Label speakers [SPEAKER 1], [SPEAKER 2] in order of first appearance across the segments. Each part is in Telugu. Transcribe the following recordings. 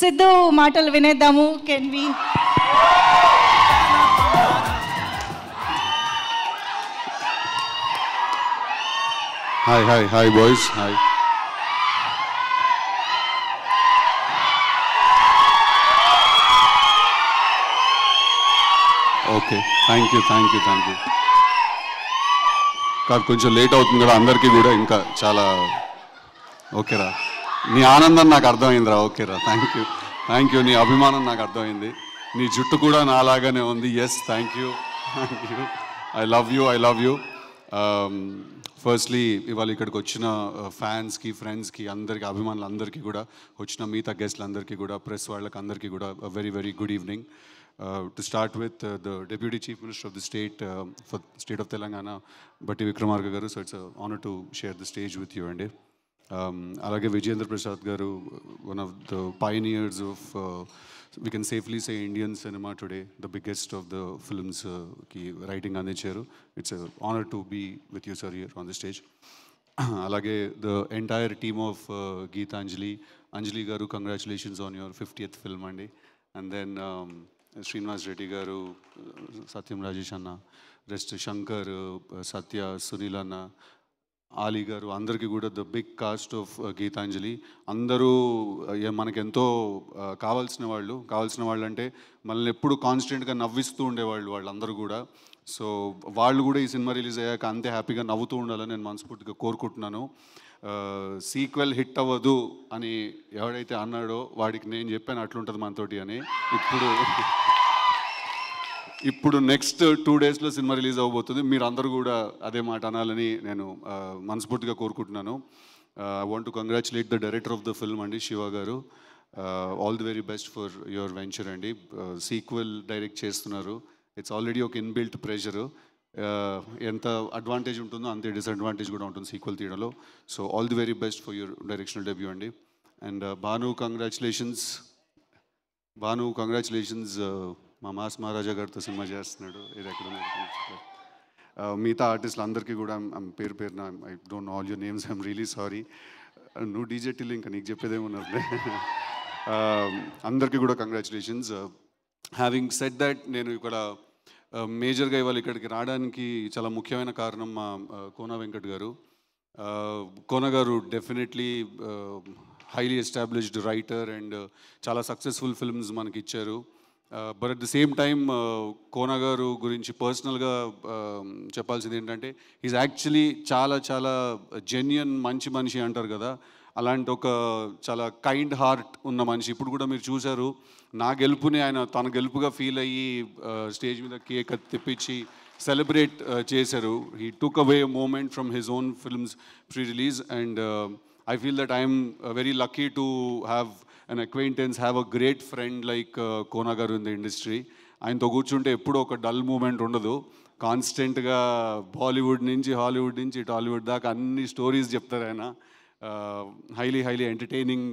[SPEAKER 1] సిద్ధు మాటలు వినేద్దాము. Can we?
[SPEAKER 2] Hi boys. Hi. Okay. Thank you. కాదు కొంచెం లేట్ అవుతుంది కదా అందరికీ కూడా, ఇంకా చాలా ఓకేరా. నీ ఆనందం నాకు అర్థమైందిరా. ఓకేరా, థ్యాంక్ యూ. నీ అభిమానం నాకు అర్థమైంది. నీ జుట్టు కూడా నాలాగానే ఉంది. Yes, thank you. I love you. Firstly ఇవాళ ఇక్కడికి వచ్చిన ఫ్యాన్స్కి, ఫ్రెండ్స్కి, అందరికీ, అభిమానులందరికీ కూడా, వచ్చిన మిగతా గెస్ట్లందరికీ కూడా, ప్రెస్ వాళ్ళకి అందరికీ కూడా very good evening. To start with, the Deputy Chief Minister of the state for State of Telangana, Batti Vikramarka garu, so it's an honor to share the stage with you. And alage Vijayendra Prasad garu, one of the pioneers of we can safely say Indian cinema today, the biggest of the films ki writing andicharu. It's an honor to be with you sir here on the stage. Alage the entire team of Anjali garu, congratulations on your 50th film andi. And then Srinivas Reddy garu, Satyam Rajesh anna, rest Shankar, Satya, Sunil anna, Ali garu, andarki kuda the big cast of Geetanjali. Andaru మనకి ఎంతో కావాల్సిన వాళ్ళు అంటే మనల్ని ఎప్పుడు కాన్స్టెంట్గా నవ్విస్తూ ఉండేవాళ్ళు వాళ్ళందరూ కూడా. సో వాళ్ళు కూడా ఈ సినిమా రిలీజ్ అయ్యాక అంతే హ్యాపీగా నవ్వుతూ ఉండాలని నేను మనస్ఫూర్తిగా కోరుకుంటున్నాను. సీక్వెల్ హిట్ అవ్వదు అని ఎవడైతే అన్నాడో వాడికి నేను చెప్పాను అట్లుంటుంది మనతోటి అని. ఇప్పుడు నెక్స్ట్ 2 daysలో సినిమా రిలీజ్ అవ్వబోతుంది. మీరు అందరూ కూడా అదే మాట అనాలని నేను మనస్ఫూర్తిగా కోరుకుంటున్నాను. I want to congratulate the director of the film అండి, శివ గారు. All the very best for your venture అండి. సీక్వెల్ డైరెక్ట్ చేస్తున్నారు. ఇట్స్ ఆల్రెడీ ఒక ఇన్బిల్ట్ ప్రెషరు. ఎంత అడ్వాంటేజ్ ఉంటుందో అంతే డిసడ్వాంటేజ్ కూడా ఉంటుంది సీక్వెల్ తీయడంలో. So all the very best for your directional debut అండి. And Bhanu congratulations. మా మాస్ మహారాజా గారితో సినిమా చేస్తున్నాడు. ఇది ఎక్కడ మిగతా ఆర్టిస్టులు అందరికీ కూడా పేరున I don't know all your names, I'm really sorry. నువ్వు డీజే టిల్ ఇంకా నీకు చెప్పేదేమన్నారు. అందరికీ కూడా కంగ్రాచులేషన్స్. హ్యావింగ్ సెడ్ దట్, నేను ఇక్కడ మేజర్గా ఇవాళ ఇక్కడికి రావడానికి చాలా ముఖ్యమైన కారణం మా కోన వెంకట్ గారు. కోన గారు definitely highly established writer and చాలా సక్సెస్ఫుల్ ఫిల్మ్స్ మనకి ఇచ్చారు. But at the same time Kona గారు గురించి పర్సనల్గా చెప్పాల్సింది ఏంటంటే, ఈజ్ యాక్చువల్లీ చాలా జెన్యున్ మంచి మనిషి అంటారు కదా, అలాంటి ఒక చాలా కైండ్ హార్ట్ ఉన్న మనిషి. ఇప్పుడు కూడా మీరు చూశారు, నా గెలుపుని ఆయన తన గెలుపుగా ఫీల్ అయ్యి స్టేజ్ మీద కేక్ తెప్పించి సెలబ్రేట్ చేశారు. He took away moment from his own films pre release. And I feel that I am very lucky to have an acquaintance, have a great friend like Kona garu in the industry. ఆయనతో కూర్చుంటే ఎప్పుడూ ఒక డల్ మూమెంట్ ఉండదు. కాన్స్టెంట్గా బాలీవుడ్ నుంచి హాలీవుడ్ నుంచి టాలీవుడ్ దాకా అన్ని స్టోరీస్ చెప్తారు ఆయన. highly entertaining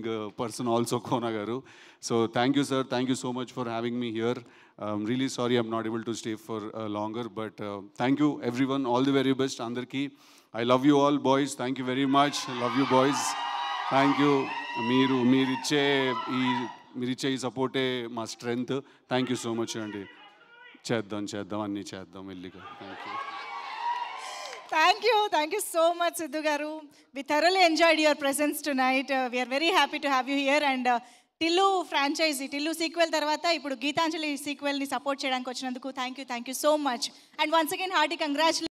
[SPEAKER 2] person also, Kona garu. So thank you sir, thank you so much for having me here. I'm really sorry I'm not able to stay for longer, but thank you everyone, all the very best andarki. I love you all boys, thank you very much. I love you boys, thank you. మీరిచ్చే ఈ సపోర్టే మా strength. Thank you so much అండి. చేద్దాం అన్నీ చేద్దాం మెల్లిగా.
[SPEAKER 1] Thank you so much, Sidhu garu. We thoroughly enjoyed your presence tonight. We are very happy to have you here. And Tillu franchise, Tillu sequel tarvata ippudu Geetanjali sequel ni support cheyadaniki vachinanduku thank you so much. And once again hearty congratulations.